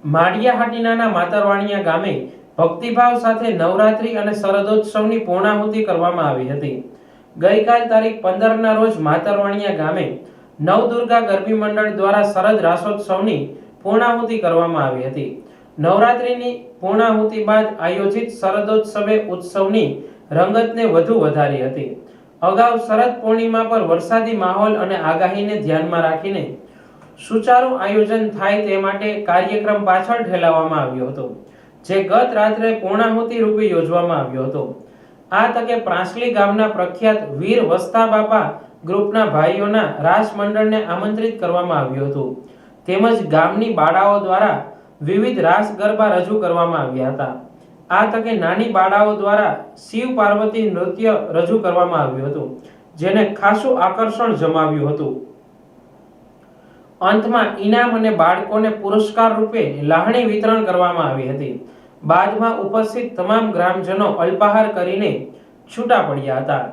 માળિયાહાટીનાના માતરવાણિયા ગામે ભક્તિભાવ સાથે નવરાત્રી અને શરદોત્સવની પૂર્ણાહુતિ કરવામાં આવી હતી। ગઈકાલ તારીખ 15ના રોજ માતરવાણિયા ગામે નવદુર્ગા ગરબી મંડળ દ્વારા શરદ રાસોત્સવની પૂર્ણાહુતિ કરવામાં આવી હતી। નવરાત્રીની પૂર્ણાહુતિ બાદ આયોજિત શરદોત્સવે ઉત્સવની રંગતને વધુ વધારી હતી। અગાઉ શરદ પૂર્ણિમા પર વરસાદી માહોલ અને આગાહીને ધ્યાનમાં રાખીને સુચારુ આયોજન થાય તે માટે કાર્યક્રમ પાછળ ઠેલાવવામાં આવ્યો હતો, જે ગત રાત્રે પૂર્ણાહુતિ રૂપે યોજવામાં આવ્યો હતો। આ તકે પ્રાંસલી ગામના પ્રખ્યાત વીર વસ્તા બાપા ગ્રુપના ભાઈઓના રાસ મંડળને આમંત્રિત કરવામાં આવ્યું હતું, તેમજ ગામની બાળાઓ દ્વારા વિવિધ રાસ ગરબા રજૂ કરવામાં આવ્યા હતા। આ તકે નાની બાળાઓ દ્વારા શિવ પાર્વતી નૃત્ય રજૂ કરવામાં આવ્યું હતું, જેને ખાસું આકર્ષણ જમાવ્યું હતું। અંતમાં ઇનામ અને બાળકોને પુરસ્કાર રૂપે લાહણી વિતરણ કરવામાં આવી હતી। બાદમાં ઉપસ્થિત તમામ ગ્રામજનો અલ્પાહાર કરીને છૂટા પડ્યા હતા।